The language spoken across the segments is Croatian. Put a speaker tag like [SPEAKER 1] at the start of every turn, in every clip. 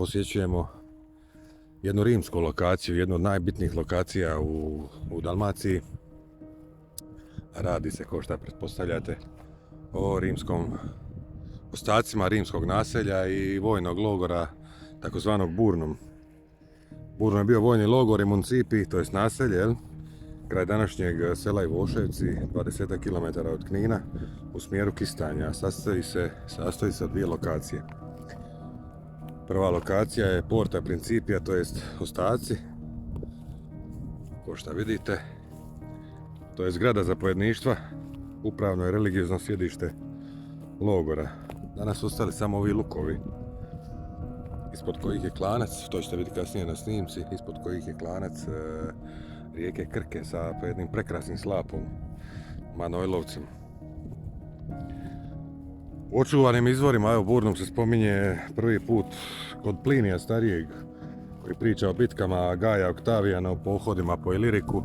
[SPEAKER 1] posjećujemo jednu rimsku lokaciju, jednu od najbitnijih lokacija u Dalmaciji. Radi se, kao što pretpostavljate, o ostacima rimskog naselja i vojnog logora, takozvanog Burnum. Burnum je bio vojni logor i municipi, to jest naselje, kraj današnjeg sela Ivoševci, 20 km od Knina, u smjeru Kistanja. Sastoji se od dvije lokacije. Prva lokacija je Porta Principia, to jest ostaci, kao što vidite. To je zgrada zapovjedništva, upravno i religiozno sjedište logora. Danas su ostali samo ovi lukovi, ispod kojih je klanac, to ćete vidjeti kasnije na snimci, ispod kojih je klanac rijeke Krke sa jednim prekrasnim slapom, Manojlovcem. U očuvanim izvorima, evo, Burnum se spominje prvi put kod Plinija starijeg, koji priča o bitkama Gaja Oktavijana u pohodima po Iliriku.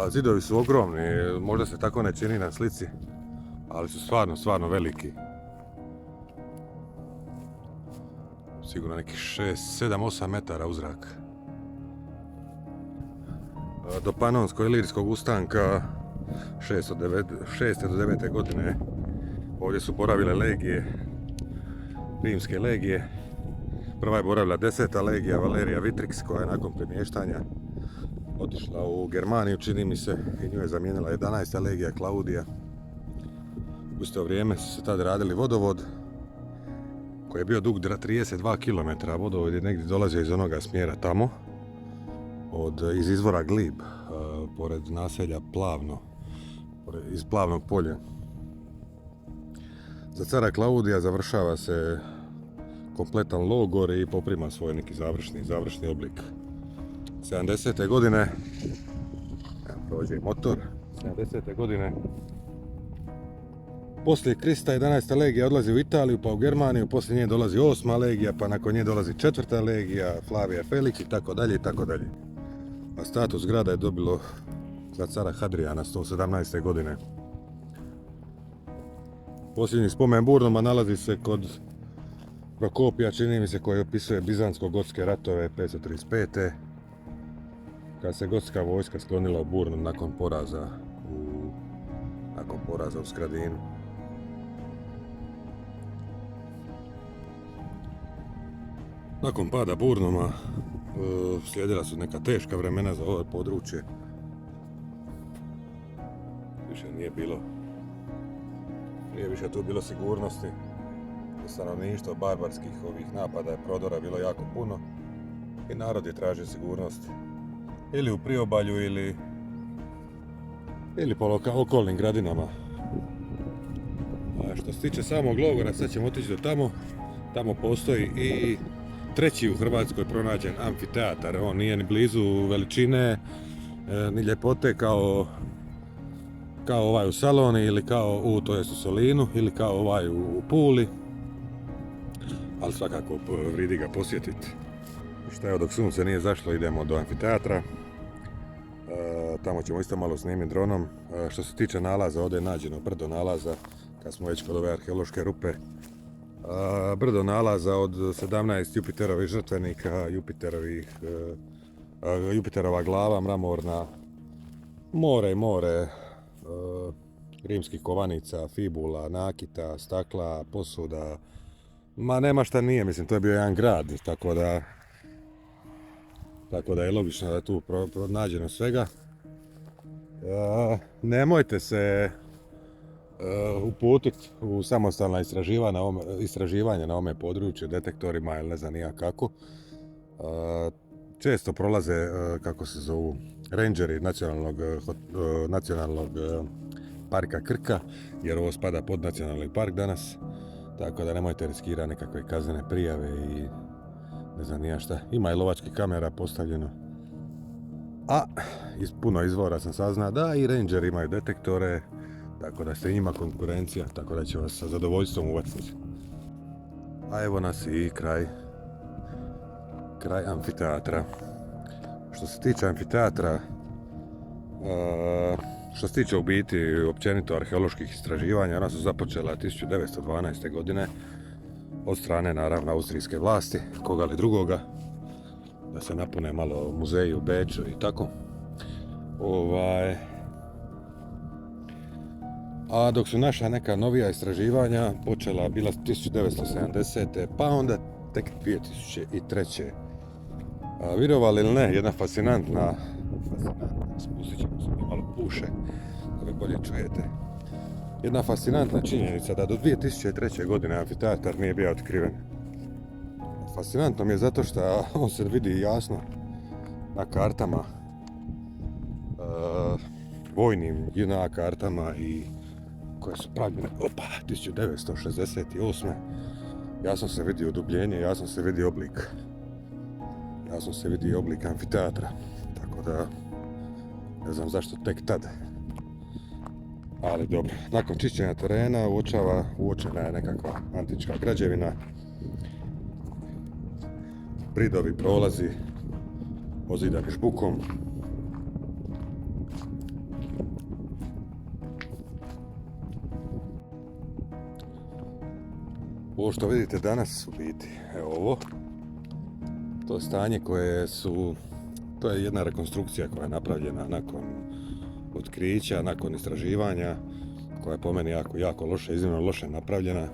[SPEAKER 1] Zidovi su ogromni, možda se tako ne čini na slici, ali su stvarno veliki. Sigurno nekih 6, 7, 8 metara u zrak. Do Panonsko-Ilirskog ustanka 6. do 9. godine ovdje su boravile legije, rimske legije. Prva je boravila 10. legija Valerija Vitrix, koja je nakon premještanja otišla u Germaniju, čini mi se, i nju je zamijenila 11. legija Klaudija. U isto vrijeme su se tada radili vodovod koji je bio dug 32 km. Vodovod je negdje dolazio iz onoga smjera tamo, iz izvora Glib, pored naselja Plavno, iz Plavnog polja. Za cara Klaudija završava se kompletan logor i poprima svoj neki završni oblik. 70. godine, prođe i motor, 70. godine poslije Krista 11. legija odlazi u Italiju, pa u Germaniju, poslije nje dolazi 8. legija, pa nakon nje dolazi 4. legija, Flavija Felix i tako dalje. A status grada je dobilo za cara Hadrijana 117. godine. Posljednji spomen Burnuma nalazi se kod Prokopija, čini mi se, koji opisuje bizantsko-gotske ratove 535. Kad se gotska vojska sklonila u Burnum nakon poraza u Skradinu. Nakon pada Burnuma slijedila su neka teška vremena za ovo područje. Nije više tu bilo sigurnosti. Stanovništvo barbarskih ovih napada i prodora bilo jako puno i narod je tražio sigurnost ili u priobalju ili po okolnim gradinama. A što se tiče samog logora, sad ćemo otići do tamo. Tamo postoji i treći u Hrvatskoj pronađen amfiteatar. On nije ni blizu veličine ni ljepote kao ovaj u Saloni ili to jest u Solinu ili kao ovaj u Puli, ali svakako vridi ga posjetiti. Šta je, dok sunce nije zašlo, idemo do amfiteatra. Tamo ćemo isto malo snimiti dronom. Što se tiče nalaza, ovdje je nađeno brdo nalaza, kad smo već kod ove arheološke rupe. Brdo nalaza od 17 Jupiterovih žrtvenika, Jupiterova glava mramorna, more i more rimskih kovanica, fibula, nakita, stakla, posuda. Ma nema šta nije, mislim, to je bio jedan grad, tako da je logično da je tu pronađeno svega. Nemojte se uputiti u samostalna istraživanja na ovome području detektorima ili ne znam nija kako. Često prolaze, kako se zovu, rangeri nacionalnog parka Krka, jer ovo spada pod nacionalni park danas, tako da nemojte riskirati nekakve kaznene prijave i ne znam nija šta. Ima i lovačkih kamera postavljeno, a iz puno izvora sam saznao da i rangeri imaju detektore, tako da ste njima konkurencija, tako da će vas sa zadovoljstvom uvatiti. A evo nas i kraj amfiteatra. Što se tiče amfiteatra, što se tiče u biti općenito arheoloških istraživanja, ona su započela 1912. godine od strane naravno austrijske vlasti, koga li drugoga, da se napune malo muzeji u Beču i tako. A dok su naša neka novija istraživanja počela bila 1970. pa onda tek 2003. Vjerovali ili ne, jedna fascinantna, spustit ćemo se malo puše, da me bolje čujete. Jedna fascinantna činjenica da do 2003. godine amfiteatar nije bio otkriven. Fascinantno mi je zato što on se vidi jasno na kartama, vojnim JNA kartama i koje su pravljene 1968. Jasno se vidi udubljenje, jasno se vidi oblik amfiteatra, tako da ne znam zašto tek tad. Ali dobro, nakon čišćenja terena uočena je nekakva antička građevina, bridovi, prolazi ozidani žbukom. Ovo što vidite danas u biti, evo ovo, to je stanje to je jedna rekonstrukcija koja je napravljena nakon otkrića, nakon istraživanja, koja je po meni jako loše, iznimno loše napravljena.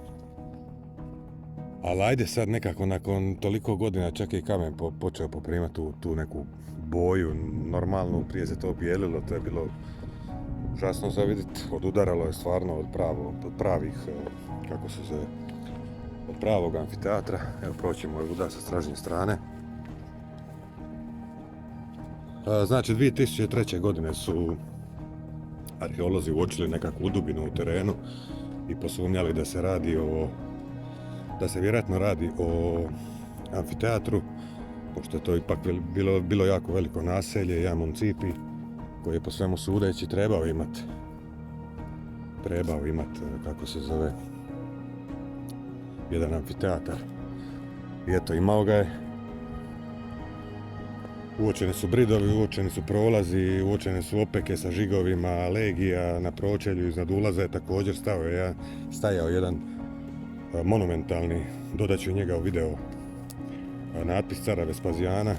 [SPEAKER 1] Ali ajde sad nekako nakon toliko godina čak i kamen počeo poprimati tu neku boju normalnu, prije se to bijelilo, to je bilo užasno za vidjeti, odudaralo je stvarno od pravih, kako se zove, od pravog amfiteatra. Evo proćemo ovuda sa stražnje strane. Znači 2003. godine su arheolozi uočili nekakvu udubinu u terenu i posumnjali da se vjerojatno radi o amfiteatru, pošto je to ipak bilo jako veliko naselje, jedan municipi koji je po svemu sudeći trebao imati, kako se zove, jedan amfiteatar. I eto, imao ga je. Uočeni su bridovi, uočeni su prolazi, uočene su opeke sa žigovima, legija na pročelju iznad ulaza je također stajao jedan monumentalni, dodat ću njega u video, natpis cara Vespazijana.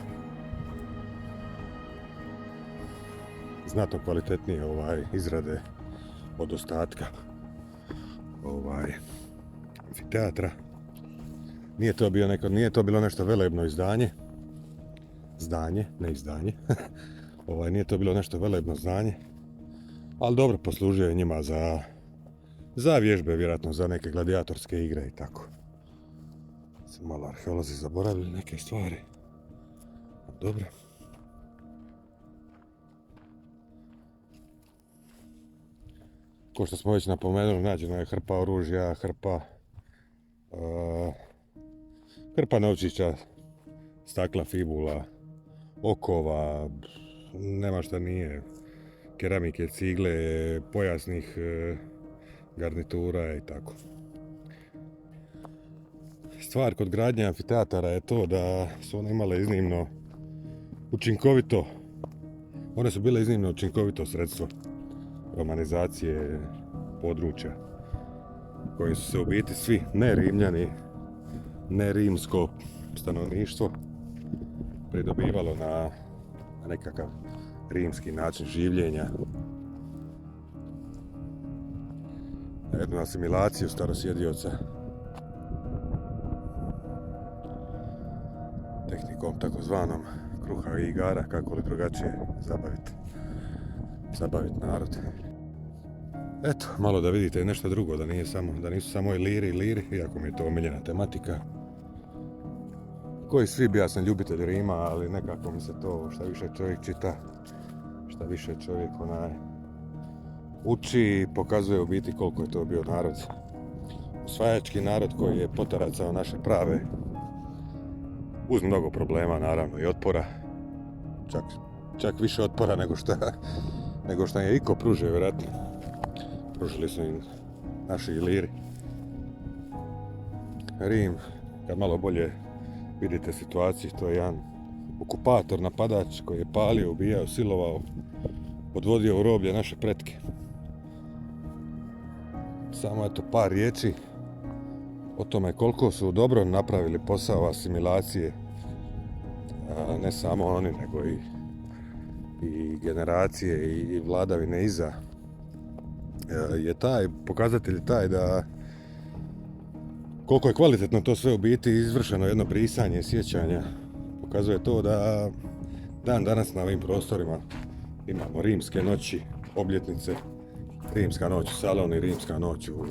[SPEAKER 1] Znatno kvalitetnije izrade od ostatka amfiteatra. Nije to bilo nešto velebno izdanje, nije to bilo nešto velebno zdanje, ali dobro, poslužio je njima za vježbe, vjerojatno za neke gladijatorske igre i tako. Su malo arheolozi zaboravili neke stvari. Dobro. Ko što smo već napomenuli, nađeno je hrpa oružja, hrpa novčića, stakla, fibula, okova, nema šta nije, keramike, cigle, pojasnih garnitura i tako. Stvar kod gradnje amfiteatara je to da su one imale one su bile iznimno učinkovito sredstvo romanizacije područja, koji su se u biti svi ne Rimljani, ne rimsko stanovništvo pridobivalo na nekakav rimski način življenja, na jednu asimilaciju starosjedioca, tehnikom takozvanom kruha i igara, kako li drugačije zabaviti narod. Eto, malo da vidite nešto drugo, da nisu samo Iliri, iako mi je to omiljena tematika. Koji svi bi, ja sam ljubitelj Rima, ali nekako mi se to, šta više čovjek čita, šta više čovjek uči i pokazuje u biti koliko je to bio narod. Osvajački narod koji je potaracao naše prave, uz mnogo problema naravno i otpora, čak više otpora nego šta je iko pružio, vjerojatno. Pružili su im naši Iliri. Rim, kad malo bolje vidite situaciju, to je jedan okupator, napadač koji je palio, ubijao, silovao, odvodio u roblje naše pretke. Samo eto par riječi o tome koliko su dobro napravili posao asimilacije, ne samo oni, nego i generacije i vladavine iza, je taj pokazatelj taj da koliko je kvalitetno to sve u biti izvršeno, jedno brisanje sjećanja. Pokazuje to da dan danas na ovim prostorima imamo rimske noći, obljetnice, rimska noć u Saloni, rimska noć u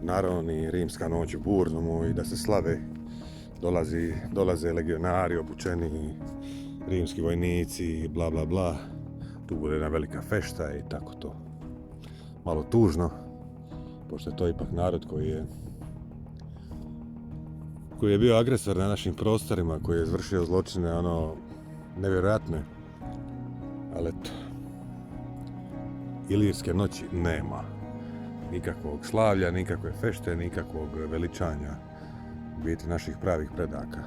[SPEAKER 1] Naroni, rimska noć u Burnumu, i da se slave, dolaze legionari obučeni, rimski vojnici, bla bla bla. Tu bude jedna velika fešta i tako to. Malo tužno, pošto je to ipak narod koji je bio agresor na našim prostorima, koji je izvršio zločine nevjerojatne. Ali eto, Ilirske noći nema. Nikakvog slavlja, nikakve fešte, nikakvog veličanja u biti naših pravih predaka.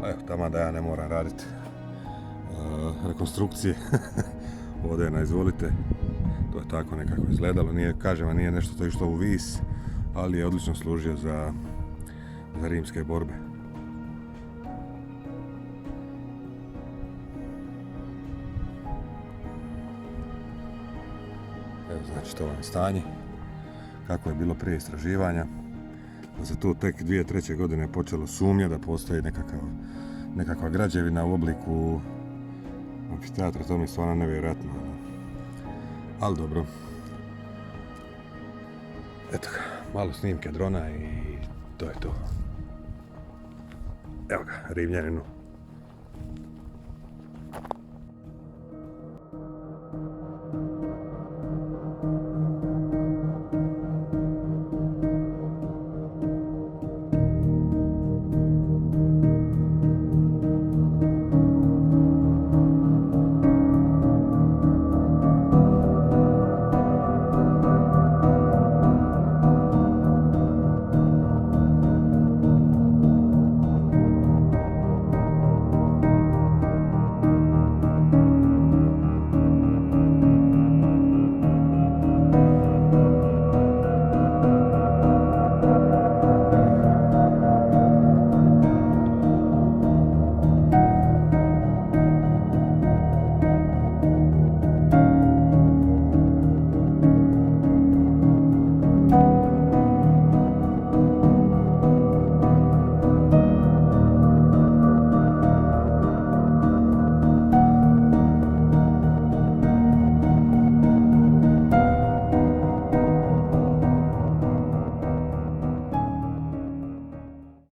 [SPEAKER 1] Evo, tamo da ja ne moram raditi rekonstrukcije. Ovdje na izvolite. To je tako nekako izgledalo. Nije nešto to išlo u vis, ali je odlično služio za rimske borbe. Evo, znači, to vam je stanje kako je bilo prije istraživanja. Da se tu tek 2003. godine počelo sumnja da postoji nekakva građevina u obliku amfiteatra. To mi je stvarno nevjerojatno. Ali dobro. Eto ga, malo snimke drona i to je to. Evo ga, Rimljaninu.